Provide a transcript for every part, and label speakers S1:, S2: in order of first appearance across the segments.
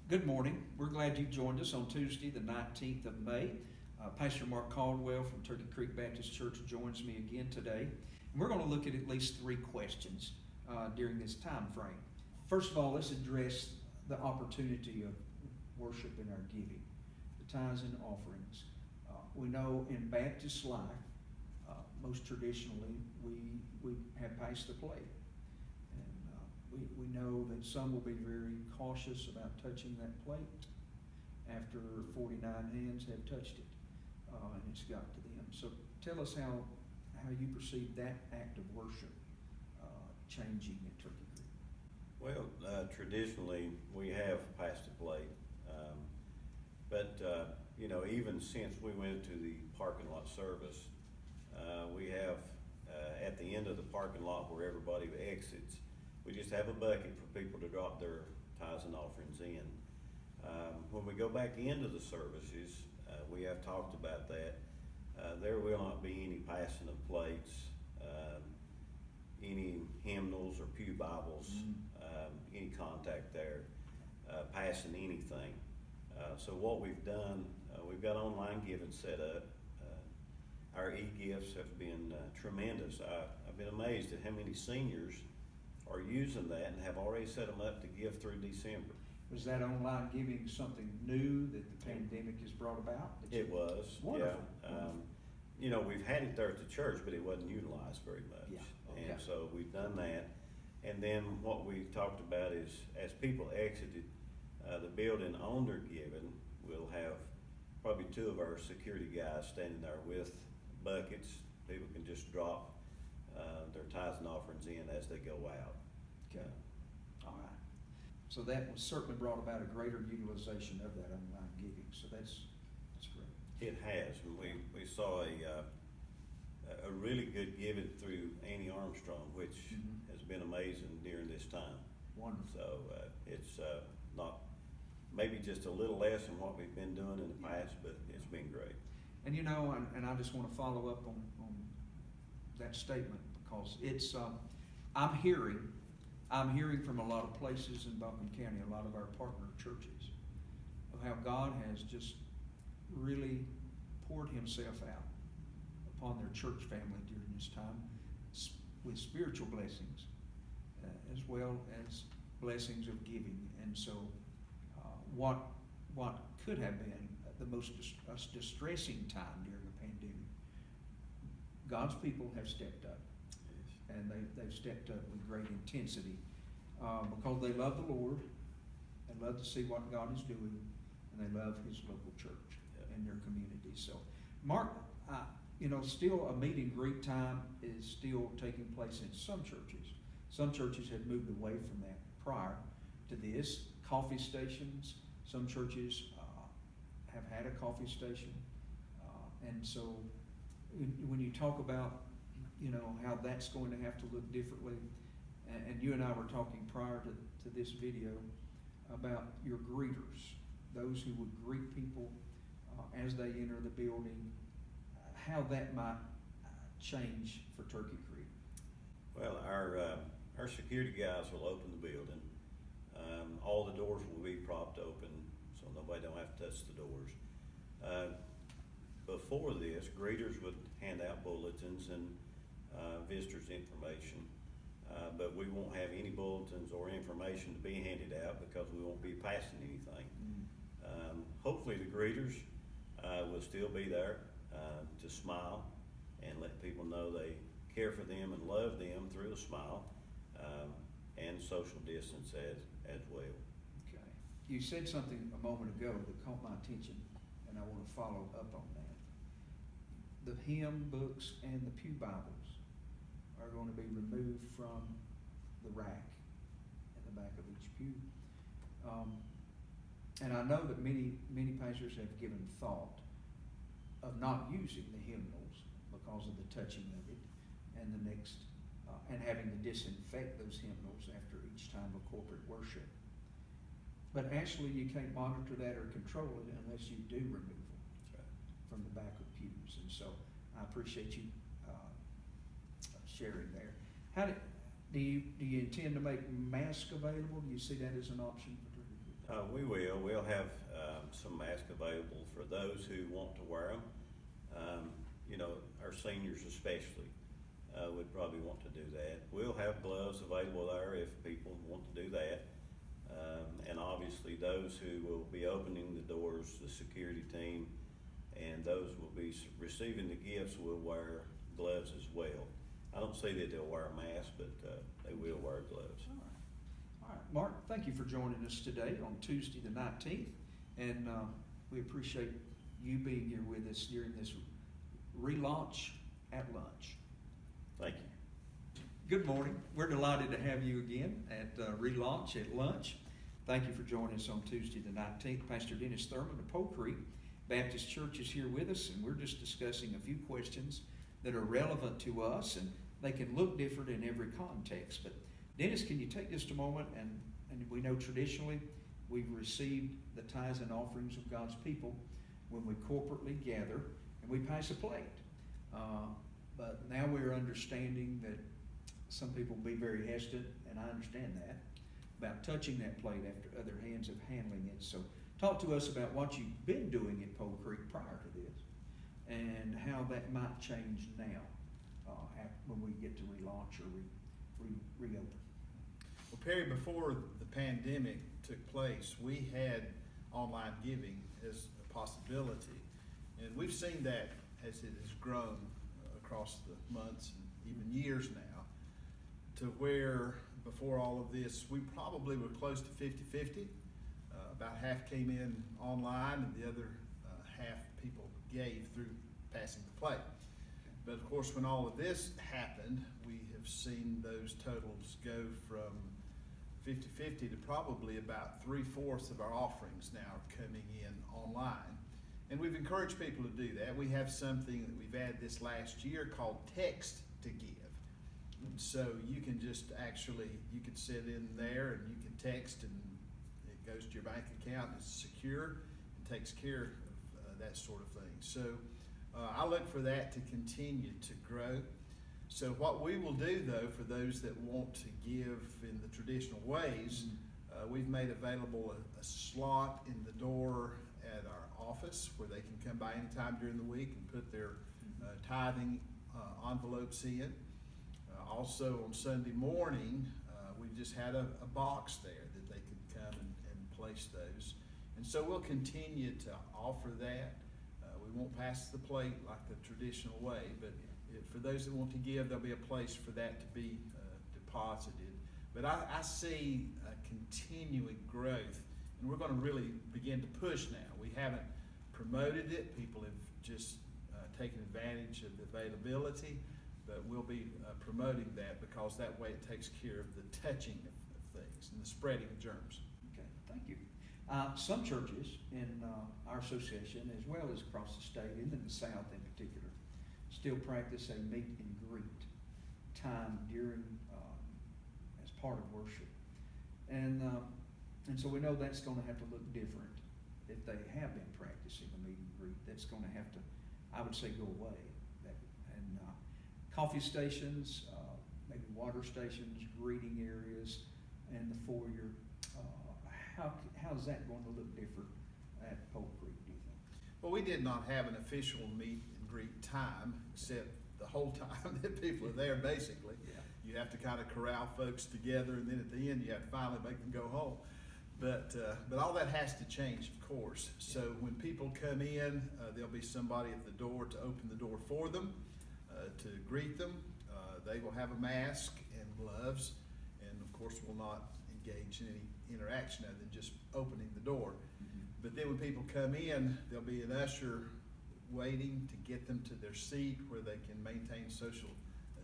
S1: Good morning. We're glad you joined us on Tuesday, the 19th of May. Pastor Mark Caldwell from Turkey Creek Baptist Church joins me again today. And we're going to look at least three questions during this time frame. First of all, let's address the opportunity of worship in our giving, the tithes and offerings. We know in Baptist life, most traditionally, we have passed the plate. We know that some will be very cautious about touching that plate after 49 hands have touched it, and it's got to them. So tell us how you perceive that act of worship changing at Turkey Creek.
S2: Well, traditionally we have passed the plate, but even since we went to the parking lot service, we have at the end of the parking lot where everybody exits, we just have a bucket for people to drop their tithes and offerings in. When we go back into the services, we have talked about that. There will not be any passing of plates, any hymnals or pew Bibles, any contact there, passing anything. So what we've done, we've got online giving set up. Our e-gifts have been tremendous. I've been amazed at how many seniors are using that and have already set them up to give through December.
S1: Was that online giving something new that the pandemic has brought about?
S2: It was,
S1: wonderful.
S2: Yeah. We've had it there at the church, but it wasn't utilized very much.
S1: Yeah. Okay.
S2: And so we've done that. And then what we talked about is as people exited the building on their giving, we'll have probably two of our security guys standing there with buckets. People can just drop their tithes and offerings in as they go out.
S1: Okay. All right. So that was certainly brought about a greater utilization of that online giving. So that's great.
S2: It has. We saw a really good giving through Annie Armstrong, which has been amazing during this time.
S1: Wonderful.
S2: So it's not maybe just a little less than what we've been doing in the past, but it's been great.
S1: And and I just want to follow up on that statement because it's I'm hearing from a lot of places in Buncombe County, a lot of our partner churches, of how God has just really poured himself out upon their church family during this time with spiritual blessings as well as blessings of giving. And so what could have been the most distressing time during the pandemic, God's people have stepped up. And they've stepped up with great intensity because they love the Lord, they love to see what God is doing, and they love his local church and their community. So, Mark, still a meet and greet time is still taking place in some churches. Some churches have moved away from that prior to this. Coffee stations, some churches have had a coffee station. And so when you talk about how that's going to have to look differently. And you and I were talking prior to this video about your greeters, those who would greet people as they enter the building, how that might change for Turkey Creek.
S2: Well, our security guys will open the building. All the doors will be propped open, so nobody don't have to touch the doors. Before this, greeters would hand out bulletins and visitors information, but we won't have any bulletins or information to be handed out because we won't be passing anything. Hopefully the greeters will still be there to smile and let people know they care for them and love them through a smile, and social distance as well.
S1: Okay. You said something a moment ago that caught my attention, and I want to follow up on that. The hymn books and the pew Bibles are going to be removed from the rack in the back of each pew. And I know that many pastors have given thought of not using the hymnals because of the touching of it and and having to disinfect those hymnals after each time of corporate worship. But actually you can't monitor that or control it unless you do remove them from the back of pews. And so I appreciate you sharing there. How do you intend to make masks available? Do you see that as an option for Turkey Creek?
S2: We will. We'll have some masks available for those who want to wear them. Our seniors especially would probably want to do that. We'll have gloves available there if people want to do that. And obviously those who will be opening the doors, the security team, and those will be receiving the gifts will wear gloves as well. I don't say that they'll wear a mask, but they will wear gloves.
S1: All right, Mark, thank you for joining us today on Tuesday the 19th, and we appreciate you being here with us during this relaunch at lunch.
S2: Thank you.
S1: Good morning. We're delighted to have you again at relaunch at lunch. Thank you for joining us on Tuesday the 19th. Pastor Dennis Thurman of Poe Creek Baptist Church is here with us, and we're just discussing a few questions that are relevant to us, and they can look different in every context. But Dennis, can you take just a moment, and we know traditionally we've received the tithes and offerings of God's people when we corporately gather and we pass a plate. But now we're understanding that some people will be very hesitant, and I understand that, about touching that plate after other hands have handling it. So talk to us about what you've been doing at Poe Creek prior to this and how that might change now when we get to relaunch or reopen.
S3: Well, Perry, before the pandemic took place, we had online giving as a possibility. And we've seen that as it has grown across the months and even years now, to where before all of this, we probably were close to 50-50. About half came in online and the other half people gave through passing the plate. But of course, when all of this happened, we have seen those totals go from 50-50 to probably about 3/4 of our offerings now are coming in online. And we've encouraged people to do that. We have something that we've added this last year called Text to Give. And so you can just you can sit in there and you can text, and it goes to your bank account, and it's secure and takes care of that sort of thing. So I look for that to continue to grow. So what we will do, though, for those that want to give in the traditional ways, we've made available a slot in the door at our office where they can come by anytime during the week and put their tithing envelopes in. Also on Sunday morning, we just had a box there that they could come and place those. And so we'll continue to offer that. We won't pass the plate like the traditional way, but for those that want to give, there'll be a place for that to be deposited. But I see a continuing growth, and we're going to really begin to push now. We haven't promoted it. People have just taken advantage of the availability, but we'll be promoting that because that way it takes care of the touching of things and the spreading of germs.
S1: Okay, thank you. Some churches in our association, as well as across the state, and in the South in particular, still practice a meet and greet time during as part of worship, and so we know that's going to have to look different if they have been practicing a meet and greet. That's going to have to, I would say, go away. And coffee stations, maybe water stations, greeting areas, and the foyer. How is that going to look different at Poe Creek, do you think?
S3: Well, we did not have an official meet and greet time, except the whole time that people are there, basically.
S1: Yeah.
S3: You have to kind of corral folks together, and then at the end you have to finally make them go home. But all that has to change, of course. So when people come in, there'll be somebody at the door to open the door for them, to greet them. They will have a mask and gloves, and of course will not engage in any interaction other than just opening the door.
S1: Mm-hmm.
S3: But then when people come in, there'll be an usher waiting to get them to their seat where they can maintain social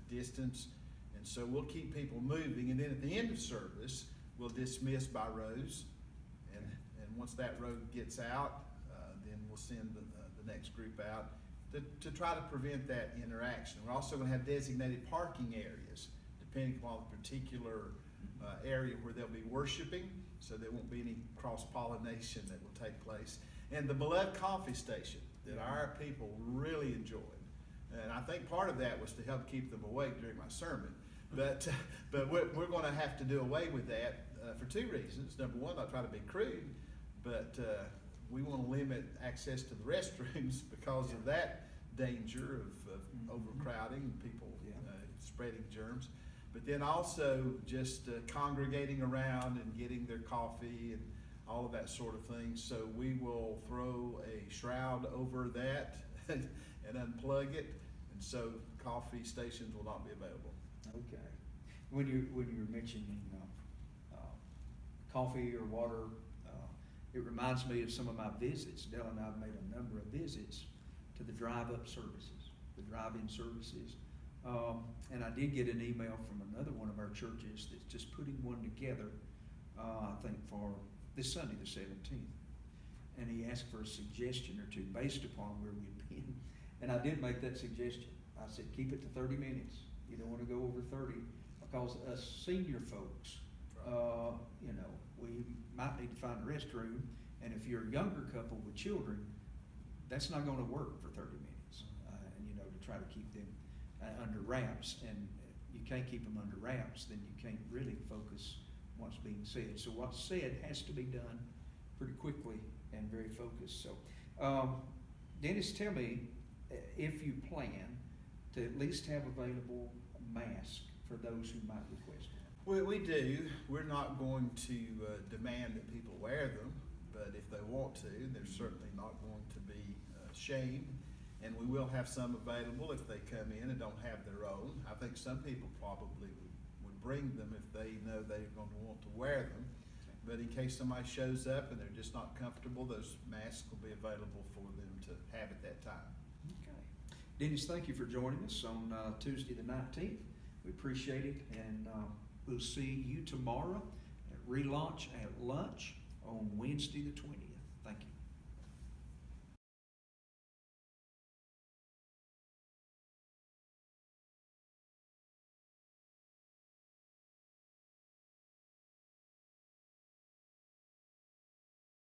S3: distance. And so we'll keep people moving, and then at the end of service, we'll dismiss by rows. And once that row gets out, then we'll send the next group out to try to prevent that interaction. We're also going to have designated parking areas, depending upon the particular area where they'll be worshiping, so there won't be any cross-pollination that will take place. And the beloved coffee station that our people really enjoyed. And I think part of that was to help keep them awake during my sermon. But we're going to have to do away with that for two reasons. Number one, I try to be crude, but we want to limit access to the restrooms because of that danger of overcrowding and people spreading germs. But then also just congregating around and getting their coffee and all of that sort of thing. So we will throw a shroud over that and unplug it, and so coffee stations will not be available.
S1: Okay. When you're mentioning coffee or water, it reminds me of some of my visits. Dell and I have made a number of visits to the drive-up services, the drive-in services. And I did get an email from another one of our churches that's just putting one together, I think for this Sunday, the 17th. And he asked for a suggestion or two based upon where we'd been. And I did make that suggestion. I said, keep it to 30 minutes. You don't want to go over 30 because us senior folks, we might need to find a restroom. And if you're a younger couple with children, that's not going to work for 30 minutes. To try to keep them under wraps, and you can't keep them under wraps, then you can't really focus what's being said. So what's said has to be done pretty quickly and very focused. So, Dennis, tell me if you plan to at least have available a mask for those who might request it.
S3: Well, we do. We're not going to demand that people wear them, but if they want to, they're certainly not going to be shamed. And we will have some available if they come in and don't have their own. I think some people probably would bring them if they know they're going to want to wear them. But in case somebody shows up and they're just not comfortable, those masks will be available for them to have at that time.
S1: Okay. Dennis, thank you for joining us on Tuesday the 19th. We appreciate it, and we'll see you tomorrow at relaunch at lunch on Wednesday the 20th.